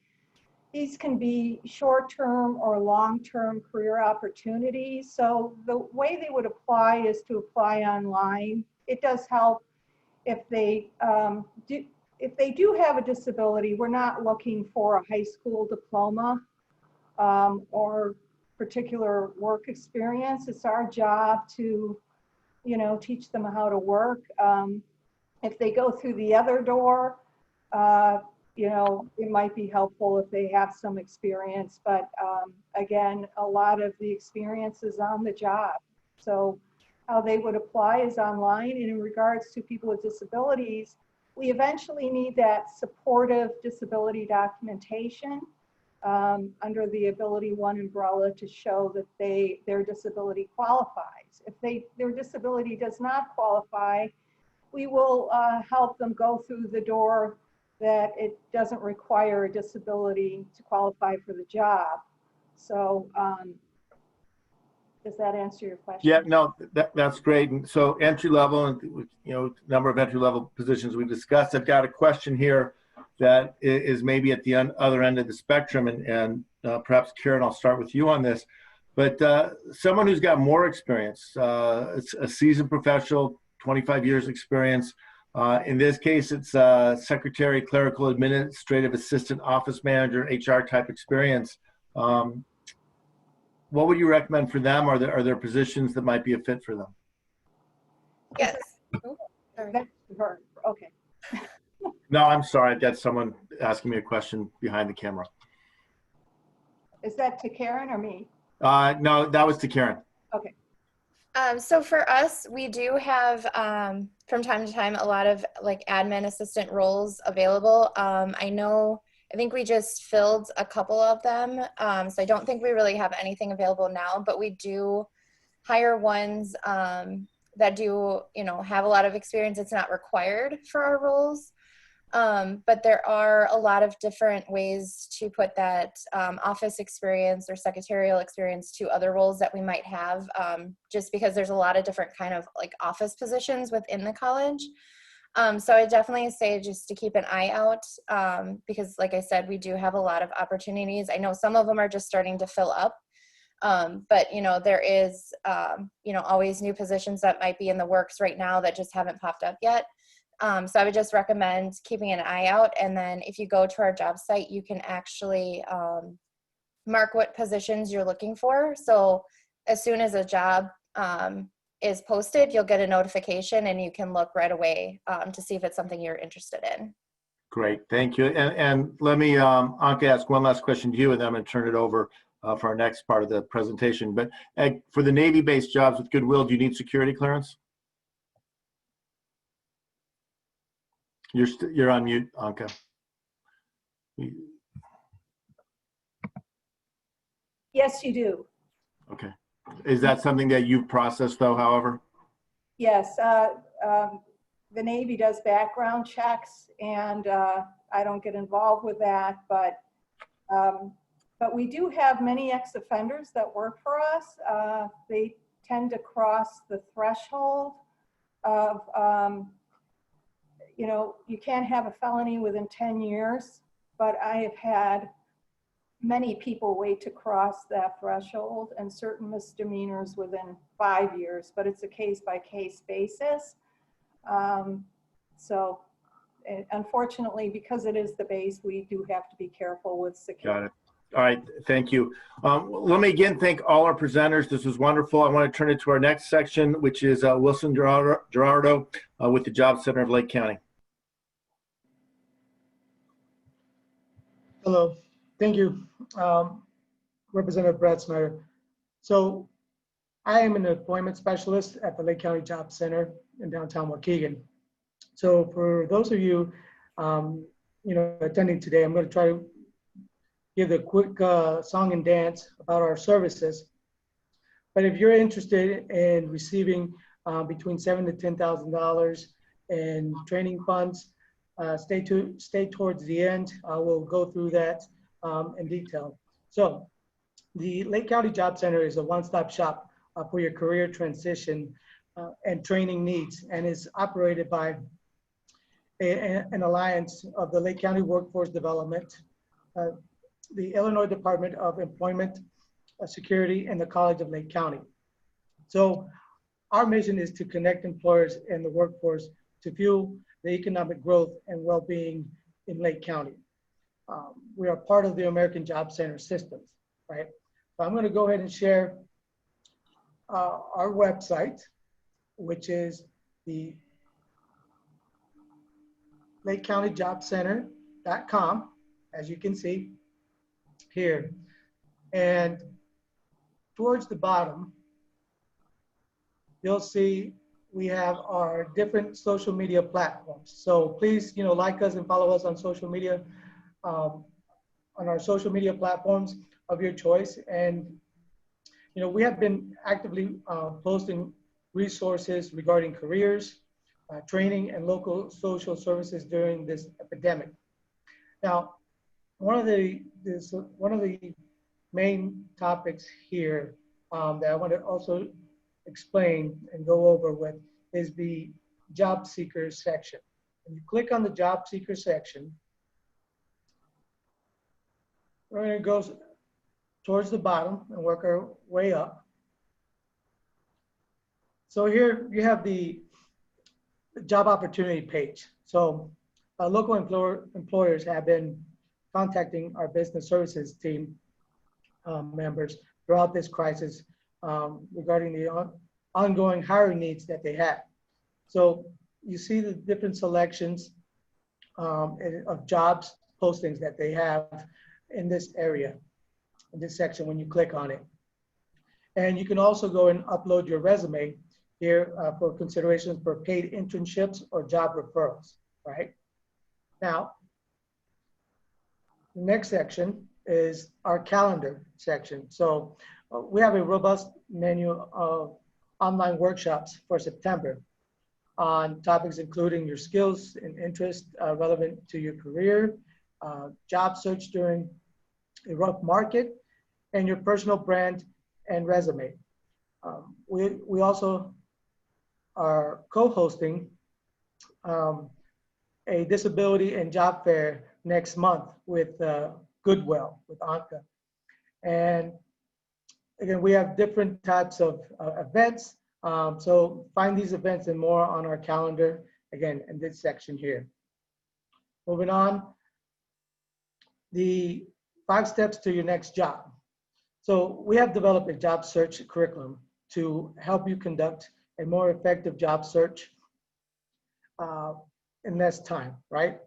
these can be short-term or long-term career opportunities. So the way they would apply is to apply online. It does help if they do have a disability. We're not looking for a high school diploma or particular work experience. It's our job to, teach them how to work. If they go through the other door, it might be helpful if they have some experience, but again, a lot of the experience is on the job. So how they would apply is online. And in regards to people with disabilities, we eventually need that supportive disability documentation under the Ability One umbrella to show that their disability qualifies. If their disability does not qualify, we will help them go through the door that it doesn't require a disability to qualify for the job. So does that answer your question? Yeah, no, that's great. And so entry level, and number of entry level positions we discussed. I've got a question here that is maybe at the other end of the spectrum, and perhaps Karen, I'll start with you on this. But someone who's got more experience, a seasoned professional, 25 years experience. In this case, it's secretary, clerical, administrative assistant, office manager, HR type experience. What would you recommend for them? Are there positions that might be a fit for them? Yes. Oh, sorry. That's her. Okay. No, I'm sorry. I've got someone asking me a question behind the camera. Is that to Karen or me? No, that was to Karen. Okay. So for us, we do have from time to time a lot of like admin assistant roles available. I think we just filled a couple of them. So I don't think we really have anything available now, but we do hire ones that do, have a lot of experience. It's not required for our roles. But there are a lot of different ways to put that office experience or secretarial experience to other roles that we might have, just because there's a lot of different kind of like office positions within the college. So I definitely say just to keep an eye out, because like I said, we do have a lot of opportunities. I know some of them are just starting to fill up, but there is, always new positions that might be in the works right now that just haven't popped up yet. So I would just recommend keeping an eye out. And then if you go to our job site, you can actually mark what positions you're looking for. So as soon as a job is posted, you'll get a notification and you can look right away to see if it's something you're interested in. Great, thank you. And let me, Anka, ask one last question to you, and then I'm going to turn it over for our next part of the presentation. But for the Navy-based jobs with Goodwill, do you need security clearance? You're on mute, Anka. Yes, you do. Okay. Is that something that you've processed, though, however? Yes. The Navy does background checks, and I don't get involved with that, but we do have many ex-offenders that work for us. They tend to cross the threshold of you can't have a felony within 10 years, but I have had many people wait to cross that threshold, and certain misdemeanors within 5 years, but it's a case-by-case basis. So unfortunately, because it is the base, we do have to be careful with security. Got it. All right, thank you. Let me again thank all our presenters. This was wonderful. I want to turn it to our next section, which is Wilson Gerardo with the Job Center of Lake County. Hello, thank you. Representative Brad Schneider. So I am an employment specialist at the Lake County Job Center in downtown Waukegan. So for those of you, attending today, I'm going to try to give a quick song and dance about our services. But if you're interested in receiving between $7,000 to $10,000 in training funds, stay towards the end. We'll go through that in detail. So the Lake County Job Center is a one-stop shop for your career transition and training needs, and is operated by an alliance of the Lake County Workforce Development, the Illinois Department of Employment Security, and the College of Lake County. So our mission is to connect employers and the workforce to fuel the economic growth and well-being in Lake County. We are part of the American Job Center systems, right? So I'm going to go ahead and share our website, which is the LakeCountyJobCenter.com, as you can see here. And towards the bottom, you'll see we have our different social media platforms. So please, like us and follow us on social media, on our social media platforms of your choice. And, we have been actively posting resources regarding careers, training, and local social services during this epidemic. Now, one of the main topics here that I want to also explain and go over with is the job seekers section. When you click on the job seeker section, we're going to go towards the bottom and work our way up. So here you have the job opportunity page. So local employers have been contacting our business services team members throughout this crisis regarding the ongoing hiring needs that they have. So you see the different selections of jobs postings that they have in this area, in this section when you click on it. And you can also go and upload your resume here for consideration for paid internships or job referrals, right? Now, the next section is our calendar section. So we have a robust menu of online workshops for September on topics including your skills and interests relevant to your career, job search during a rough market, and your personal brand and resume. We also are co-hosting a disability and job fair next month with Goodwill, with Anka. And again, we have different types of events. So find these events and more on our calendar, again, in this section here. Moving on, the 5 steps to your next job. So we have developed a job search curriculum to help you conduct a more effective job search in less time, right?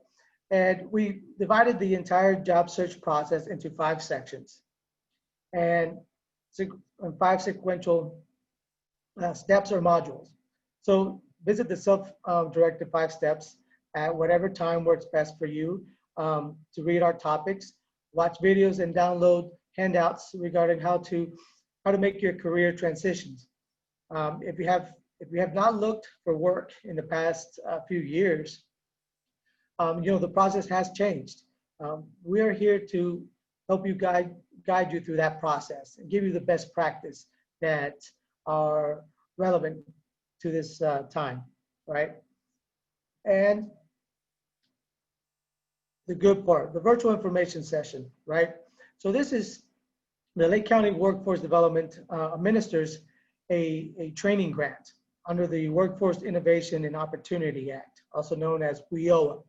And we divided the entire job search process into 5 sections and 5 sequential steps or modules. So visit the self-directed 5 steps at whatever time works best for you to read our topics, watch videos, and download handouts regarding how to make your career transitions. If you have not looked for work in the past few years, the process has changed. We are here to help you guide you through that process and give you the best practice that are relevant to this time, right? And the good part, the virtual information session, right? So this is the Lake County Workforce Development administers a training grant under the Workforce Innovation and Opportunity Act, also known as WIOA.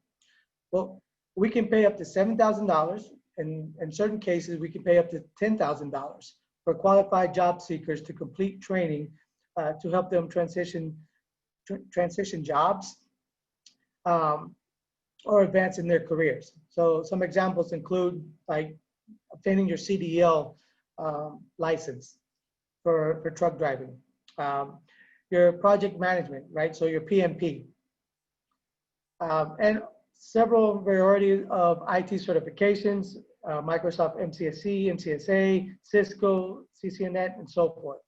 Well, we can pay up to $7,000, and in certain cases, we can pay up to $10,000 for qualified job seekers to complete training to help them transition jobs or advance in their careers. So some examples include like obtaining your CDL license for truck driving, your project management, right? So your PMP, and several variety of IT certifications, Microsoft MCSE, MCSA, Cisco, CCNet, and so forth.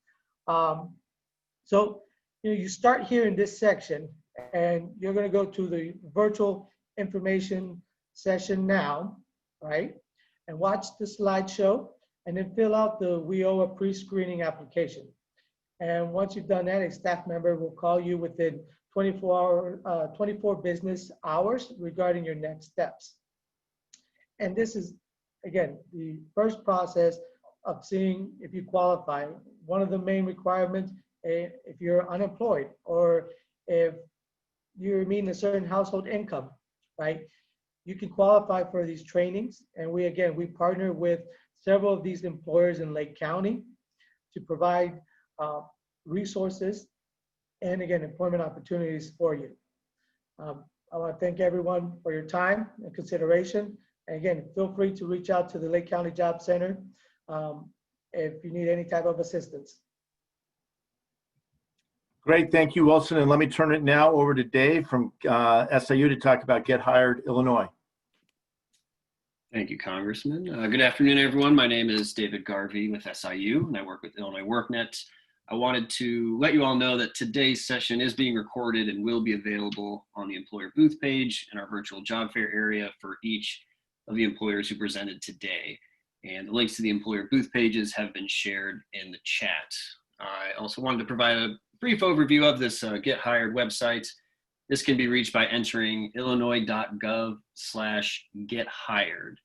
So you start here in this section, and you're going to go to the virtual information session now, right? And watch the slideshow, and then fill out the WIOA pre-screening application. And once you've done that, a staff member will call you within 24 business hours regarding your next steps. And this is, again, the first process of seeing if you qualify. One of the main requirements, if you're unemployed or if you're meeting a certain household income, right? You can qualify for these trainings. And we partner with several of these employers in Lake County to provide resources and, again, employment opportunities for you. I want to thank everyone for your time and consideration. And again, feel free to reach out to the Lake County Job Center if you need any type of assistance. Great, thank you, Wilson. And let me turn it now over to Dave from SIU to talk about Get Hired Illinois. Thank you, Congressman. Good afternoon, everyone. My name is David Garvey with SIU, and I work with Illinois WorkNet. I wanted to let you all know that today's session is being recorded and will be available on the employer booth page in our virtual job fair area for each of the employers who presented today. And the links to the employer booth pages have been shared in the chat. I also wanted to provide a brief overview of this Get Hired website. This can be reached by entering illinois.gov/gethired.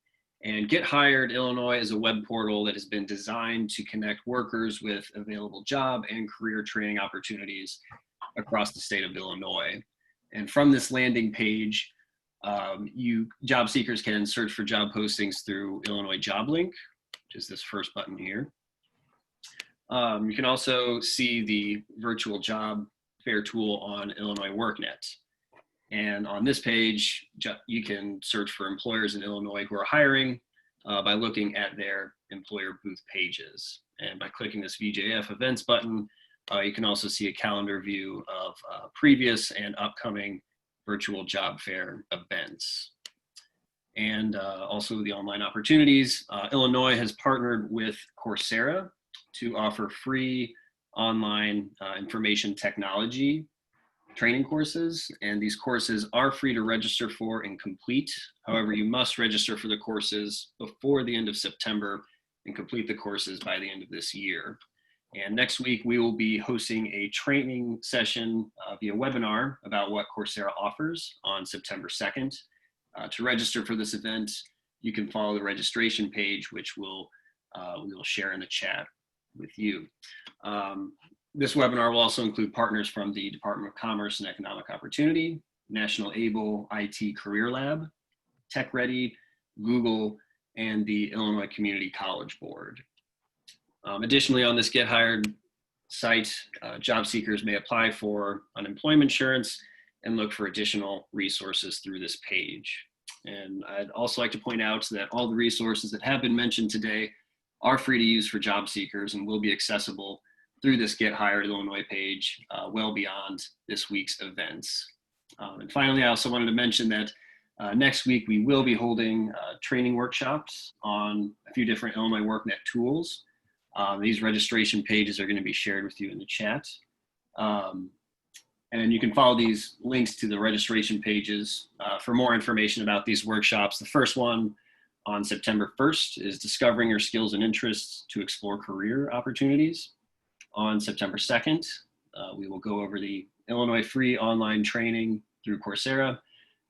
And Get Hired Illinois is a web portal that has been designed to connect workers with available job and career training opportunities across the state of Illinois. And from this landing page, job seekers can search for job postings through Illinois Job Link, which is this first button here. You can also see the virtual job fair tool on Illinois WorkNet. And on this page, you can search for employers in Illinois who are hiring by looking at their employer booth pages. And by clicking this VJF events button, you can also see a calendar view of previous and upcoming virtual job fair events. And also the online opportunities. Illinois has partnered with Coursera to offer free online information technology training courses, and these courses are free to register for and complete. However, you must register for the courses before the end of September and complete the courses by the end of this year. And next week, we will be hosting a training session via webinar about what Coursera offers on September 2nd. To register for this event, you can follow the registration page, which we will share in the chat with you. This webinar will also include partners from the Department of Commerce and Economic Opportunity, National Able IT Career Lab, TechReady, Google, and the Illinois Community College Board. Additionally, on this Get Hired site, job seekers may apply for unemployment insurance and look for additional resources through this page. And I'd also like to point out that all the resources that have been mentioned today are free to use for job seekers and will be accessible through this Get Hired Illinois page well beyond this week's events. And finally, I also wanted to mention that next week we will be holding training workshops on a few different Illinois WorkNet tools. These registration pages are going to be shared with you in the chat. And you can follow these links to the registration pages for more information about these workshops. The first one on September 1st is Discovering Your Skills and Interests to Explore Career Opportunities. On September 2nd, we will go over the Illinois free online training through Coursera.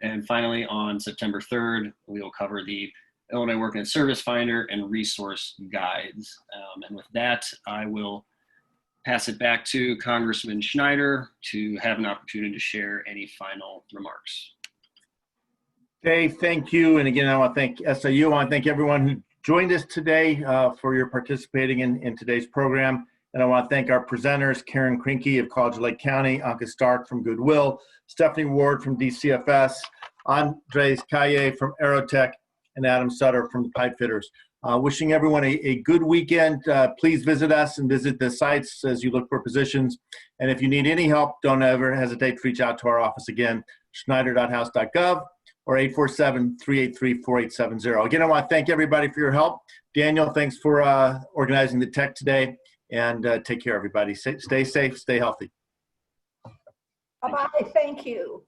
And finally, on September 3rd, we will cover the Illinois WorkNet Service Finder, and resource guides. And with that, I will pass it back to Congressman Schneider to have an opportunity to share any final remarks. Dave, thank you. And again, I want to thank SIU. I want to thank everyone who joined us today for your participating in today's program. And I want to thank our presenters, Karen Krinke of College Lake County, Anka Stark from Goodwill, Stephanie Ward from DCFS, Andres Calle from Aerotech, and Adam Sutter from the Pipe Fitters. Wishing everyone a good weekend. Please visit us and visit the sites as you look for positions. And if you need any help, don't ever hesitate to reach out to our office again, schneider.house.gov or 847-383-4870. Again, I want to thank everybody for your help. Daniel, thanks for organizing the tech today. And take care, everybody. Stay safe, stay healthy. Bye-bye. Thank you.